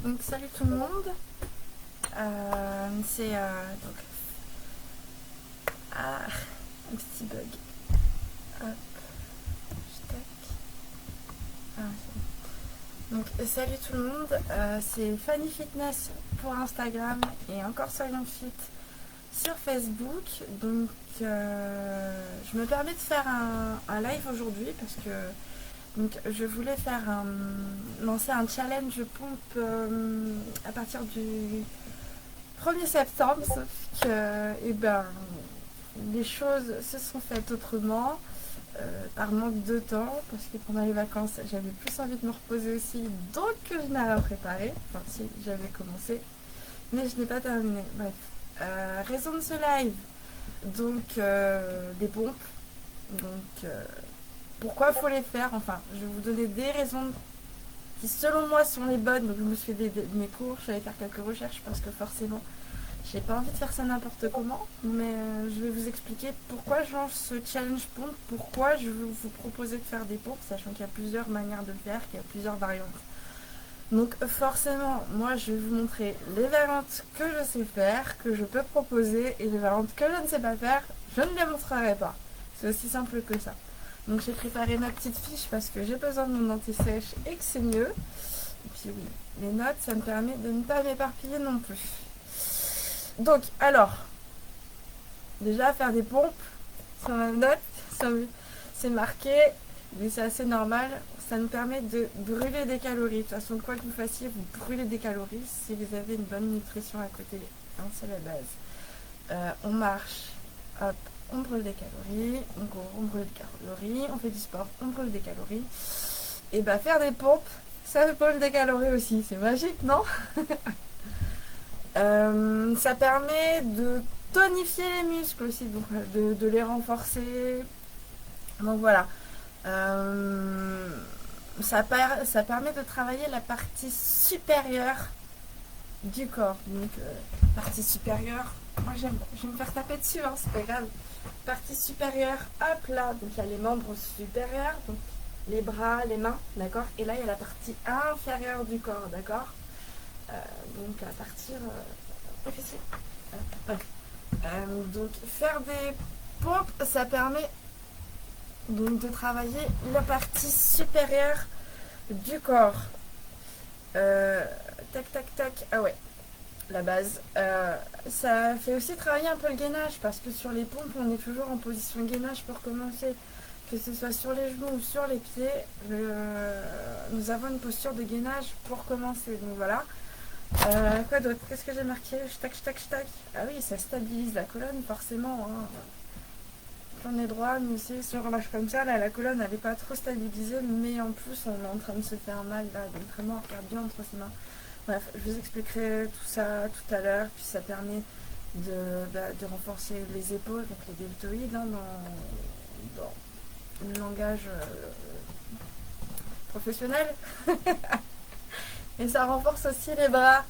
Donc salut tout le monde. C'est donc un petit bug. Hop, tac. C'est bon. Donc salut tout le monde. C'est Fanny Fitness pour Instagram et encore Soyons Fit sur Facebook. Donc je me permets de faire un live aujourd'hui parce que donc, je voulais lancer un challenge pompe à partir du 1er septembre, sauf que les choses se sont faites autrement, par manque de temps, parce que pendant les vacances j'avais plus envie de me reposer aussi, donc je n'ai rien préparé, enfin si j'avais commencé, mais je n'ai pas terminé. Bref, raison de ce live, donc des pompes, donc pourquoi il faut les faire, enfin je vais vous donner des raisons qui selon moi sont les bonnes. Donc je me suis fait mes cours, je vais aller faire quelques recherches parce que forcément j'ai pas envie de faire ça n'importe comment, mais je vais vous expliquer pourquoi je lance ce challenge pompe, pourquoi je veux vous proposer de faire des pompes, sachant qu'il y a plusieurs manières de le faire, qu'il y a plusieurs variantes. Donc forcément, moi je vais vous montrer les variantes que je sais faire, que je peux proposer, et les variantes que je ne sais pas faire, je ne les montrerai pas. C'est aussi simple que ça. Donc j'ai préparé ma petite fiche parce que j'ai besoin de mon anti-sèche et que c'est mieux. Et puis oui, les notes, ça me permet de ne pas m'éparpiller non plus. Donc, alors, déjà faire des pompes sur ma note, c'est marqué, mais c'est assez normal. Ça nous permet de brûler des calories. De toute façon, quoi que vous fassiez, vous brûlez des calories si vous avez une bonne nutrition à côté. Hein, c'est la base. On marche, hop, on brûle des calories, on court, on brûle des calories, on fait du sport, on brûle des calories. Et faire des pompes, ça brûle des calories aussi. C'est magique, non? Ça permet de tonifier les muscles aussi, donc de les renforcer. Donc voilà. Ça permet de travailler la partie supérieure du corps. Donc, partie supérieure, moi je vais me faire taper dessus, hein, c'est pas grave. Partie supérieure, hop là, donc il y a les membres supérieurs, donc les bras, les mains, d'accord. Et là il y a la partie inférieure du corps, d'accord. Donc à partir donc faire des pompes, ça permet donc de travailler la partie supérieure du corps. Tac tac tac, ah ouais, la base. Ça fait aussi travailler un peu le gainage parce que sur les pompes on est toujours en position gainage pour commencer, que ce soit sur les genoux ou sur les pieds. Nous avons une posture de gainage pour commencer, donc voilà. Quoi d'autre? Qu'est-ce que j'ai marqué? Tac tac tac. Ah oui, ça stabilise la colonne forcément, hein. On est droit, mais aussi si on relâche comme ça, là la colonne elle n'est pas trop stabilisée, mais en plus on est en train de se faire mal là, donc vraiment on regarde bien entre ses mains. Bref, je vous expliquerai tout ça tout à l'heure, puis ça permet de renforcer les épaules, donc les deltoïdes, hein, dans le langage professionnel. Et ça renforce aussi les bras.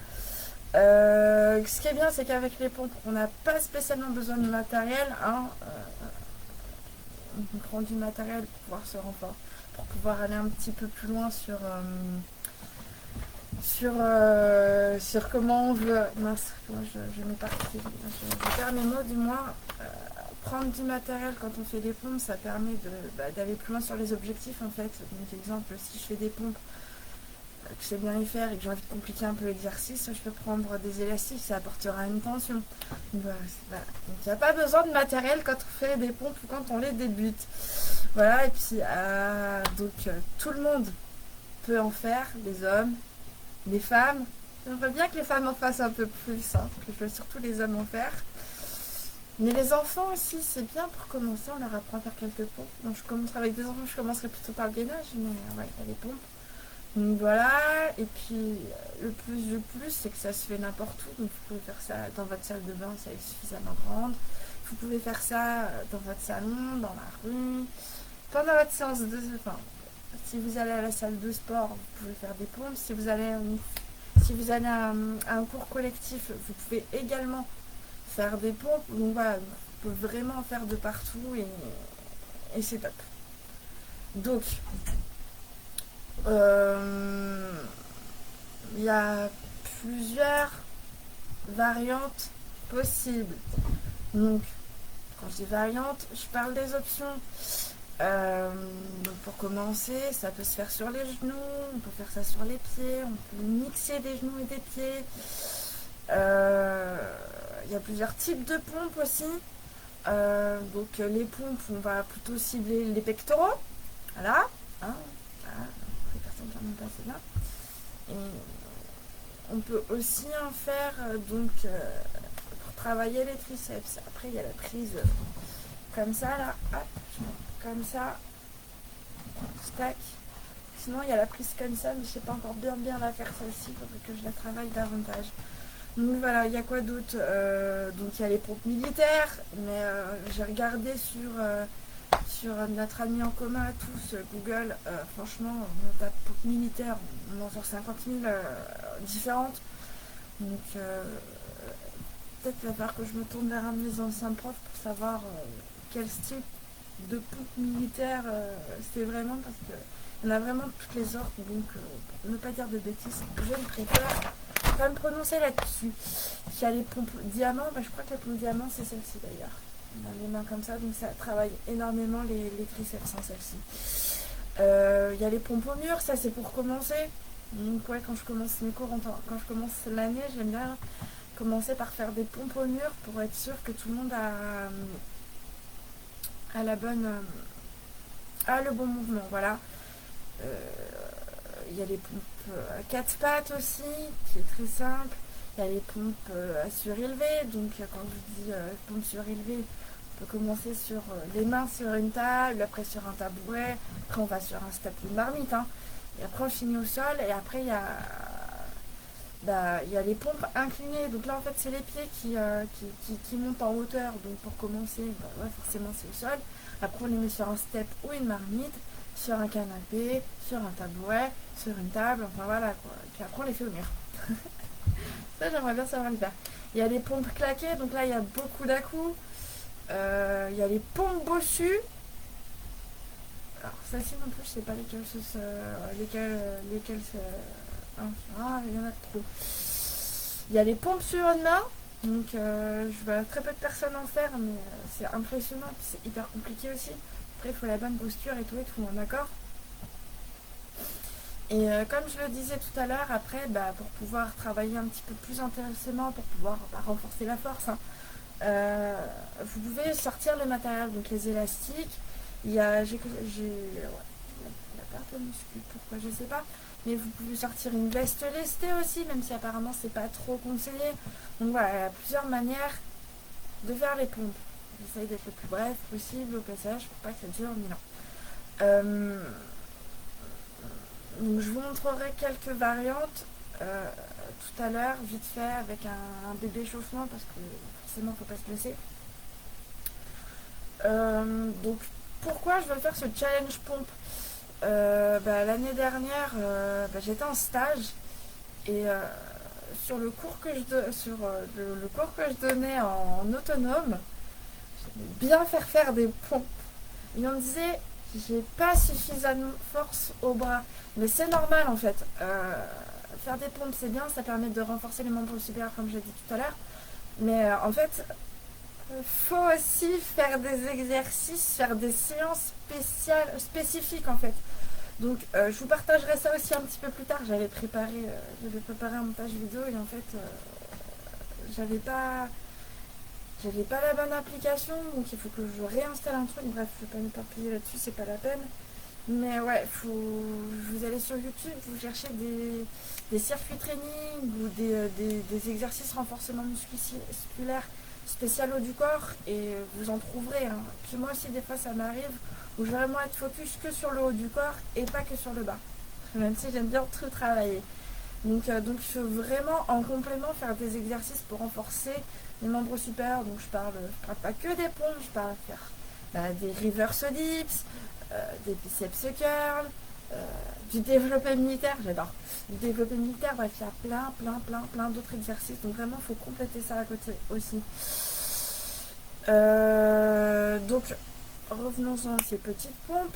Ce qui est bien, c'est qu'avec les pompes, on n'a pas spécialement besoin de matériel, hein. On prend du matériel pour pouvoir se renforcer, pour pouvoir aller un petit peu plus loin sur comment on veut. Mince, moi je m'éparpille. Je perds mes mots du moins. Prendre du matériel quand on fait des pompes, ça permet d'aller plus loin sur les objectifs en fait. Donc exemple, si je fais des pompes que je sais bien y faire et que j'ai envie de compliquer un peu l'exercice, je peux prendre des élastiques, ça apportera une tension. Donc il n'y a pas besoin de matériel quand on fait des pompes ou quand on les débute. Voilà, et puis tout le monde peut en faire, les hommes, les femmes. J'aimerais bien que les femmes en fassent un peu plus, hein, que je veux surtout les hommes en faire. Mais les enfants aussi, c'est bien pour commencer, on leur apprend à faire quelques pompes. Donc je commencerai avec des enfants, je commencerai plutôt par le gainage, mais ouais, il y a les pompes. Donc voilà, et puis le plus du plus, c'est que ça se fait n'importe où. Donc vous pouvez faire ça dans votre salle de bain si elle est suffisamment grande. Vous pouvez faire ça dans votre salon, dans la rue, pendant votre séance de... Enfin, si vous allez à la salle de sport, vous pouvez faire des pompes. Si vous allez à un cours collectif, vous pouvez également faire des pompes. Donc voilà, vous pouvez vraiment en faire de partout et c'est top. Donc, il y a plusieurs variantes possibles. Donc, quand je dis variante, je parle des options. Donc pour commencer, ça peut se faire sur les genoux, on peut faire ça sur les pieds, on peut mixer des genoux et des pieds. Il y a plusieurs types de pompes aussi. Donc les pompes, on va plutôt cibler les pectoraux. Voilà. Hein, voilà. Les personnes qui en ont pas, c'est bien. Et on peut aussi en faire pour travailler les triceps. Après, il y a la prise comme ça, là. Hop, comme ça. Stack. Sinon, il y a la prise comme ça, mais je sais pas encore bien la faire celle-ci. Il faudrait que je la travaille davantage. Donc voilà, il y a quoi d'autre? Donc il y a les pompes militaires, mais j'ai regardé sur notre ami en commun à tous, Google, franchement, on tape pompe militaire, on en sort 50 000 différentes. Donc peut-être il va falloir que je me tourne vers un de mes anciens profs pour savoir quel style de pompe militaire c'est vraiment, parce qu'il y en a vraiment toutes les sortes, donc pour ne pas dire de bêtises, je me prépare pas me prononcer là-dessus. Il y a les pompes diamants, je crois que la pompe diamant c'est celle-ci d'ailleurs. On a les mains comme ça, donc ça travaille énormément les triceps sans celle-ci. Il y a les pompes au mur, ça c'est pour commencer. Donc ouais, quand je commence mes cours, quand je commence l'année, j'aime bien commencer par faire des pompes au mur pour être sûr que tout le monde a la bonne... a le bon mouvement, voilà. Il y a les pompes à 4 pattes aussi, qui est très simple. Il y a les pompes à surélevé. Donc quand je dis pompe surélevée, on peut commencer sur les mains sur une table, après sur un tabouret, après on va sur un step de marmite. Hein. Et après on finit au sol, et après il y a les pompes inclinées. Donc là en fait c'est les pieds qui montent en hauteur. Donc pour commencer, ouais, forcément c'est au sol. Après on les met sur un step ou une marmite, sur un canapé, sur un tabouret, sur une table, enfin voilà quoi. Et puis après on les fait au mur. Ça j'aimerais bien savoir le faire. Il y a les pompes claquées, donc là il y a beaucoup d'à-coups. Il y a les pompes bossues. Alors celle-ci non plus je sais pas lesquelles il y en a trop. Il y a les pompes sur une main. Donc je vois très peu de personnes en faire, mais c'est impressionnant, c'est hyper compliqué aussi. Après il faut la bonne posture et tout le monde, d'accord. Et comme je le disais tout à l'heure, après pour pouvoir travailler un petit peu plus intensément, pour pouvoir renforcer la force, hein, vous pouvez sortir le matériel, donc les élastiques. Il y a la perte de muscu, pourquoi je sais pas. Mais vous pouvez sortir une veste lestée aussi, même si apparemment c'est pas trop conseillé. Donc voilà, il y a plusieurs manières de faire les pompes. J'essaye d'être le plus bref possible au passage pour pas que ça dure 1000 ans. Donc je vous montrerai quelques variantes tout à l'heure, vite fait, avec un bébé chauffement, parce que forcément il ne faut pas se blesser. Donc pourquoi je veux faire ce challenge pompe? L'année dernière, j'étais en stage, et sur le cours que je donnais en autonome, j'aimais bien faire des pompes. Et on me disait, j'ai pas suffisamment de force au bras. Mais c'est normal en fait. Faire des pompes c'est bien, ça permet de renforcer les membres supérieurs comme j'ai dit tout à l'heure. Mais en fait, faut aussi faire des exercices, faire des séances spécifiques en fait. Donc je vous partagerai ça aussi un petit peu plus tard. J'avais préparé un montage vidéo et en fait j'avais pas la bonne application, donc il faut que je réinstalle un truc. Bref, je vais pas m'éparpiller là-dessus, c'est pas la peine. Mais ouais, vous allez sur YouTube, vous cherchez des circuits training ou des exercices renforcement musculaire spéciaux du corps, et vous en trouverez. Hein. Puis moi aussi, des fois, ça m'arrive où je vais vraiment être focus que sur le haut du corps et pas que sur le bas. Même si j'aime bien tout travailler. Donc je veux vraiment en complément faire des exercices pour renforcer les membres supérieurs. Donc je parle pas que des pompes, je parle de faire des reverse dips, des biceps curls, du développé militaire, j'adore. Du développé militaire, bref, il y a plein d'autres exercices. Donc vraiment, il faut compléter ça à côté aussi. Donc revenons-en à ces petites pompes.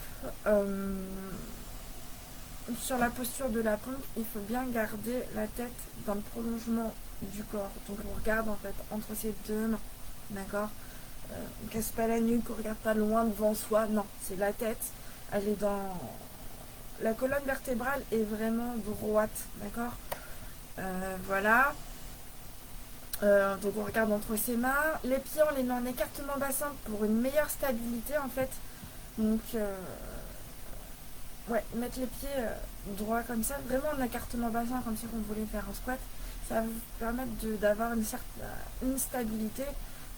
sur la posture de la pompe, il faut bien garder la tête dans le prolongement du corps. Donc on regarde en fait entre ses deux mains, d'accord. On casse pas la nuque, on regarde pas loin devant soi, non, c'est la tête, elle est dans... La colonne vertébrale est vraiment droite, d'accord. Voilà. Donc on regarde entre ses mains. Les pieds, on les met en écartement bassin pour une meilleure stabilité en fait. Donc ouais, mettre les pieds droits comme ça, vraiment en écartement bassin comme si on voulait faire un squat, ça va vous permettre d'avoir une stabilité.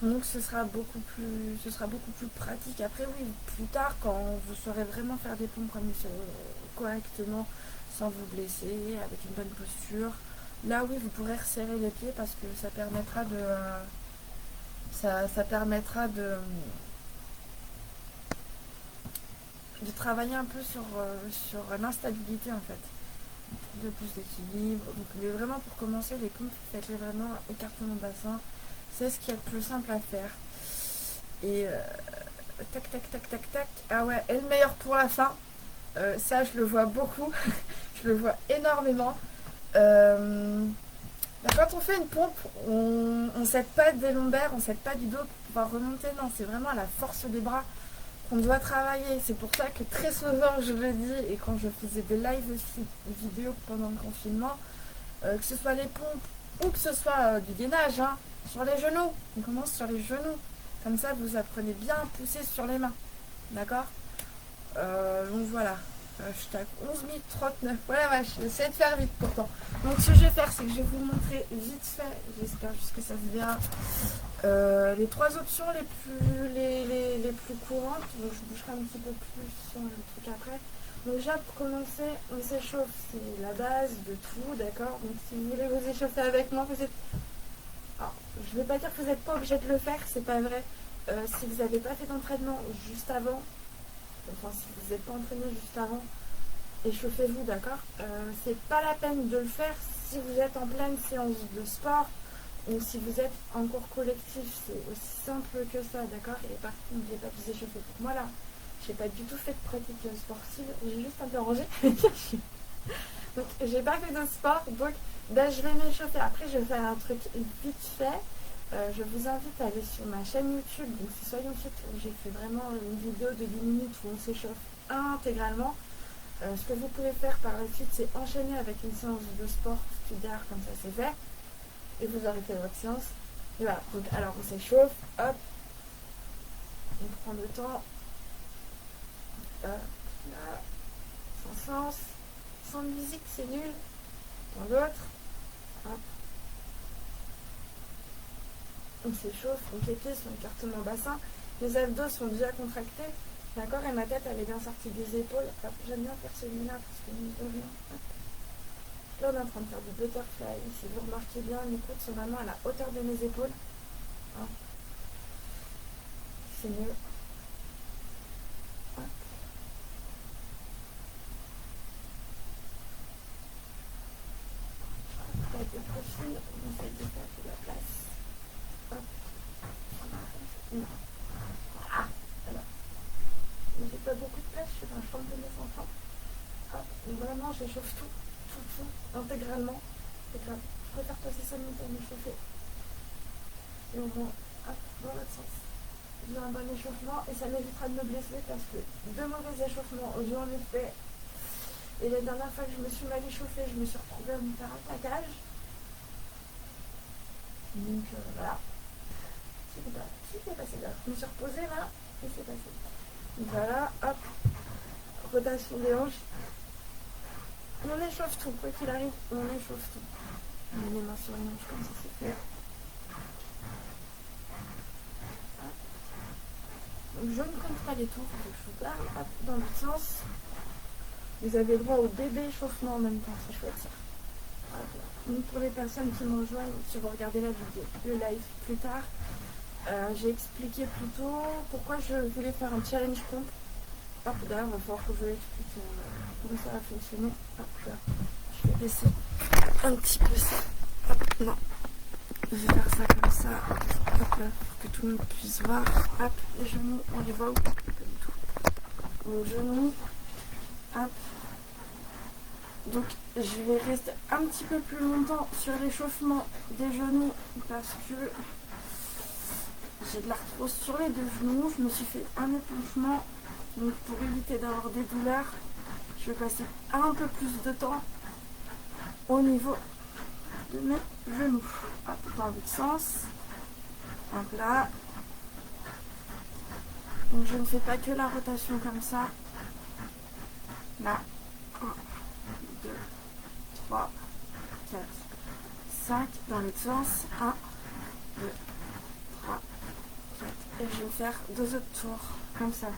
Donc ce sera beaucoup plus pratique. Après oui, plus tard quand vous saurez vraiment faire des pompes comme ça, correctement, sans vous blesser, avec une bonne posture, là oui vous pourrez resserrer les pieds parce que ça permettra de travailler un peu sur l'instabilité en fait, de plus d'équilibre. Donc mais vraiment pour commencer les pompes, faites-les vraiment écartement bassin, c'est ce qui est le plus simple à faire. Et tac tac tac tac tac. Ah ouais, et le meilleur pour la fin, ça je le vois beaucoup, je le vois énormément. Quand on fait une pompe, on ne s'aide pas des lombaires, on ne s'aide pas du dos pour pouvoir remonter, non, c'est vraiment à la force des bras qu'on doit travailler. C'est pour ça que très souvent je le dis, et quand je faisais des lives aussi, vidéo pendant le confinement, que ce soit les pompes ou que ce soit du gainage, hein, sur les genoux, on commence sur les genoux, comme ça vous apprenez bien à pousser sur les mains, d'accord. Donc voilà, je tape 11 039, ouais, j'essaie de faire vite pourtant. Donc ce que je vais faire, c'est que je vais vous montrer vite fait, j'espère juste que ça se verra, les trois options les plus courantes. Donc je bougerai un petit peu plus sur le truc après. Donc déjà pour commencer, on s'échauffe, c'est la base de tout, d'accord. Donc si vous voulez vous échauffer avec moi, vous êtes... Alors, je ne vais pas dire que vous n'êtes pas obligé de le faire, c'est pas vrai. Si vous n'avez pas fait d'entraînement juste avant, enfin si vous n'êtes pas entraîné juste avant, échauffez-vous, d'accord. C'est pas la peine de le faire si vous êtes en pleine séance de sport ou si vous êtes en cours collectif, c'est aussi simple que ça, d'accord. Et par contre, n'oubliez pas de vous échauffer. Moi là, j'ai pas du tout fait de pratique sportive, j'ai juste un peu rangé. Donc j'ai pas fait de sport, donc ben, je vais m'échauffer. Après je vais faire un truc vite fait. Je vous invite à aller sur ma chaîne YouTube, donc c'est Soyons Fit, où j'ai fait vraiment une vidéo de 10 minutes où on s'échauffe intégralement. Ce que vous pouvez faire par la suite, c'est enchaîner avec une séance de sport studiaire, comme ça c'est fait. Et vous aurez fait votre séance. Et voilà, donc alors on s'échauffe, hop, on prend le temps, là, sans sens, sans musique c'est nul, dans l'autre, hop, on s'échauffe, donc les pieds sont écartement bassin, les abdos sont déjà contractés, d'accord, et ma tête elle est bien sortie des épaules. Hop, j'aime bien faire celui-là parce que mine de rien, hop. Là on est en train de faire du butterfly, si vous remarquez bien, mes coudes sont vraiment à la hauteur de mes épaules. Hein. C'est mieux. Hop. Tête de profil, on essaie de faire de la place. Hop. Non. Ah, voilà. J'ai pas beaucoup de place, je suis dans la chambre de mes enfants. Hop. Donc vraiment j'échauffe tout, intégralement. C'est grave. Je préfère passer 5 minutes à m'échauffer. Et au moins, hop, dans l'autre sens. J'ai un bon échauffement et ça m'évitera de me blesser parce que de mauvais échauffements, j'en ai fait. Et la dernière fois que je me suis mal échauffée, je me suis retrouvée à me faire un plaquage. Donc voilà. Ce qui s'est passé là. Je me suis reposée là et c'est passé. Donc voilà, hop. Rotation des hanches. On échauffe tout, quoi qu'il arrive, on échauffe tout. On met les mains sur les hanches comme ça c'est fait. Donc je ne compte pas les tours, donc je vous parle, hop, dans l'autre sens. Vous avez droit au bébé échauffement en même temps, c'est chouette ça. Voilà. Donc pour les personnes qui me rejoignent, si vous regardez la vidéo, le live plus tard, j'ai expliqué plus tôt pourquoi je voulais faire un challenge pompe. Hop, là, il va falloir que je vous explique comment ça va fonctionner. Hop, là. Je vais baisser un petit peu ça. Hop, non. Je vais faire ça comme ça. Hop, là, pour que tout le monde puisse voir. Hop, les genoux, on les voit ou pas du tout. Vos genoux. Hop. Donc je vais rester un petit peu plus longtemps sur l'échauffement des genoux parce que j'ai de l'arthrose sur les deux genoux. Je me suis fait un épanchement. Donc pour éviter d'avoir des douleurs, je vais passer un peu plus de temps au niveau de mes genoux. Hop, dans l'autre sens. Hop là. Donc je ne fais pas que la rotation comme ça. Là. 1, 2, 3, 4, 5. Dans l'autre sens. 1, 2, 3, 4. Et je vais faire 2 autres tours. Comme ça.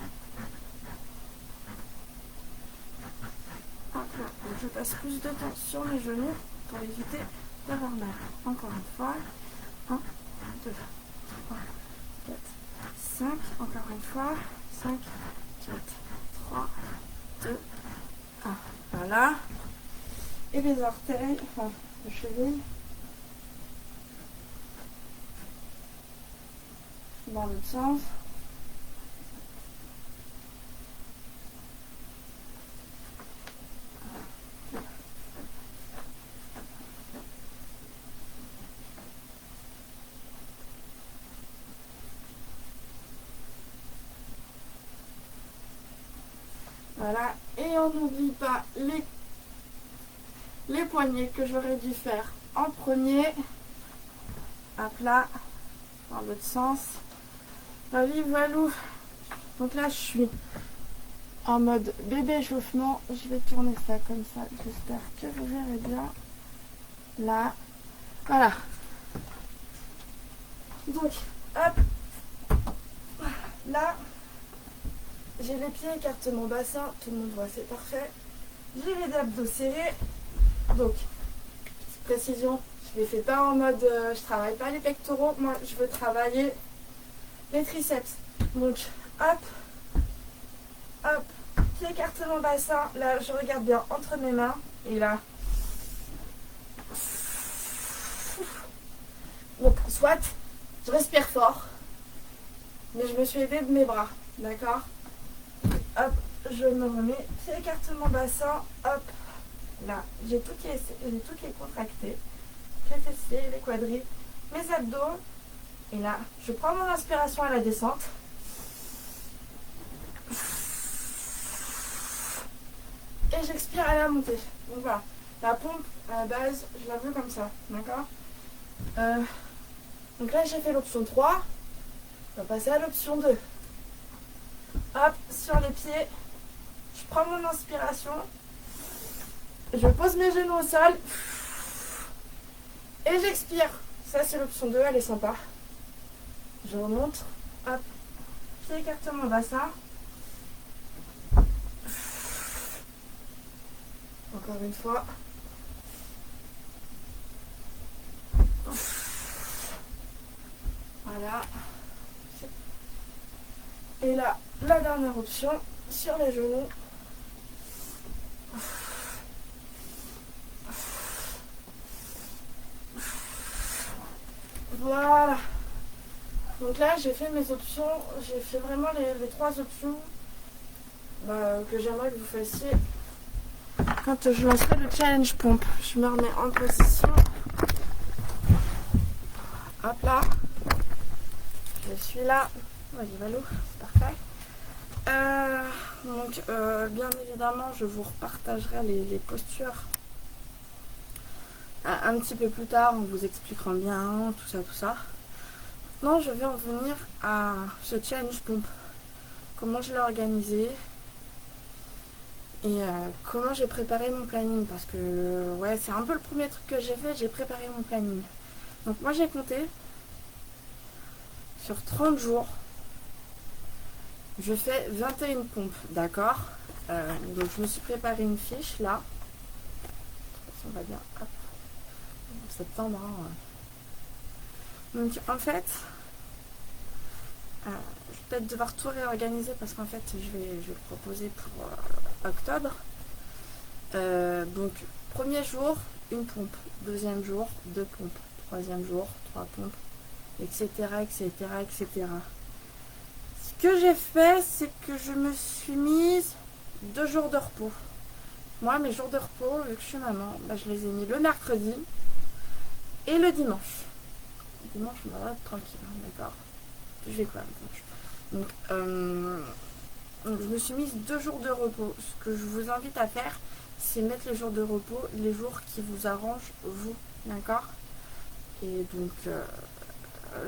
Hop là. Donc je passe plus de temps sur mes genoux pour éviter d'avoir mal. Encore une fois. 1, 2, 3, 4, 5. Encore une fois. 5, 4, 3, 2, 1. Voilà. Et les orteils, enfin les chevilles. Dans l'autre sens. Voilà, et on n'oublie pas les poignets que j'aurais dû faire en premier. Hop là, dans l'autre sens. Allez, voilà. Donc là, je suis en mode bébé échauffement. Je vais tourner ça comme ça. J'espère que vous verrez bien. Là, voilà. Donc, hop, là. J'ai les pieds écartés mon bassin, tout le monde voit, c'est parfait. J'ai les abdos serrés. Donc, petite précision, je ne les fais pas en mode je travaille pas les pectoraux, moi je veux travailler les triceps. Donc, hop, hop, pieds écartés mon bassin. Là, je regarde bien entre mes mains. Et là, donc, soit je respire fort, mais je me suis aidée de mes bras, d'accord? Hop, je me remets, pied écarté mon bassin, hop, là, j'ai tout qui est contracté, les fessiers, les quadris, mes abdos, et là, je prends mon inspiration à la descente, et j'expire à la montée. Donc voilà, la pompe à la base, je la veux comme ça, d'accord? Donc là, j'ai fait l'option 3, on va passer à l'option 2. Hop, sur les pieds, je prends mon inspiration, je pose mes genoux au sol et j'expire. Ça, c'est l'option 2, elle est sympa. Je remonte, hop, pied écarté mon bassin. Encore une fois. Voilà. Et là, la dernière option, sur les genoux. Voilà. Donc là, j'ai fait mes options. J'ai fait vraiment les 3 options que j'aimerais que vous fassiez quand je lancerai le challenge pompe. Je me remets en position. Hop là. Je suis là. Vas-y, Valou, c'est parfait. Donc, bien évidemment, je vous repartagerai les postures un petit peu plus tard en vous expliquant bien tout ça, tout ça. Maintenant, je vais en venir à ce challenge pompe. Comment je l'ai organisé et comment j'ai préparé mon planning. Parce que, ouais, c'est un peu le premier truc que j'ai fait, j'ai préparé mon planning. Donc, moi, j'ai compté sur 30 jours. Je fais 21 pompes, d'accord? Donc je me suis préparé une fiche là. On va dire hop, septembre. Hein. Donc en fait, je vais peut-être devoir tout réorganiser parce qu'en fait je vais le proposer pour octobre. Donc premier jour, une pompe. Deuxième jour, 2 pompes. Troisième jour, 3 pompes, etc. etc. etc. Ce que j'ai fait, c'est que je me suis mise 2 jours de repos. Moi, mes jours de repos, vu que je suis maman, bah, je les ai mis le mercredi et le dimanche. Le dimanche, on va être tranquille, hein, d'accord. Je vais quoi le dimanche. Donc, je me suis mise 2 jours de repos. Ce que je vous invite à faire, c'est mettre les jours de repos, les jours qui vous arrangent, vous, d'accord. Et donc,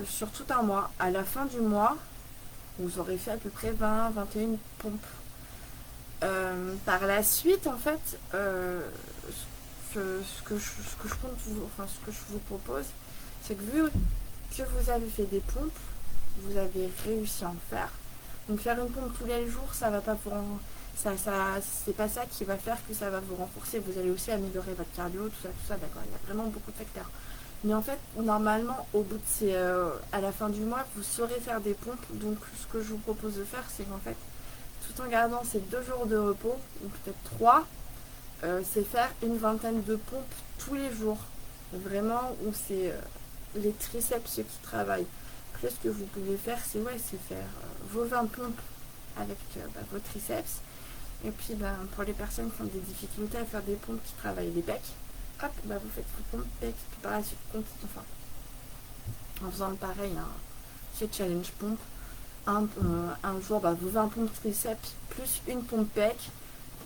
sur tout un mois, à la fin du mois, vous aurez fait à peu près 20-21 pompes. Par la suite, en fait, ce que je compte vous, enfin, ce que je vous propose, c'est que vu que vous avez fait des pompes, vous avez réussi à en faire. Donc faire une pompe tous les jours, ça va pas vous c'est pas ça qui va faire que ça va vous renforcer. Vous allez aussi améliorer votre cardio, tout ça, d'accord. Il y a vraiment beaucoup de facteurs. Mais en fait, normalement, au bout de à la fin du mois, vous saurez faire des pompes. Donc, ce que je vous propose de faire, c'est qu'en fait, tout en gardant ces 2 jours de repos, ou peut-être 3, c'est faire une vingtaine de pompes tous les jours. Vraiment, où c'est les triceps qui travaillent. Après, ce que vous pouvez faire, c'est faire vos 20 pompes avec vos triceps. Et puis, pour les personnes qui ont des difficultés à faire des pompes qui travaillent les pecs, hop, vous faites vos pompes pecs. Puis par la suite, en faisant le pareil, hein, c'est challenge pompe. Un jour, vos 20 pompes triceps plus une pompe pec,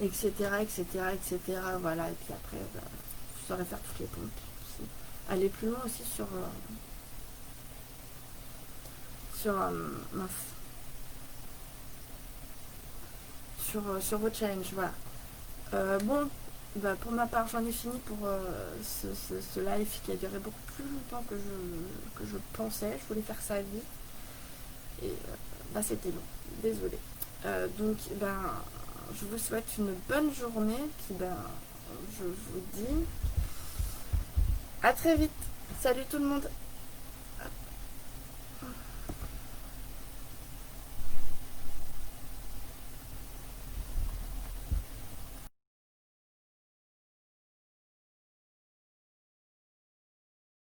etc., etc., etc. Voilà, et puis après, vous saurez faire toutes les pompes. Aller plus loin aussi mince, sur vos challenges, voilà. Bon, pour ma part, j'en ai fini pour ce live qui a duré beaucoup plus longtemps que je pensais. Je voulais faire ça vite. Et c'était long. Désolée. Donc, je vous souhaite une bonne journée. Puis, je vous dis à très vite. Salut tout le monde.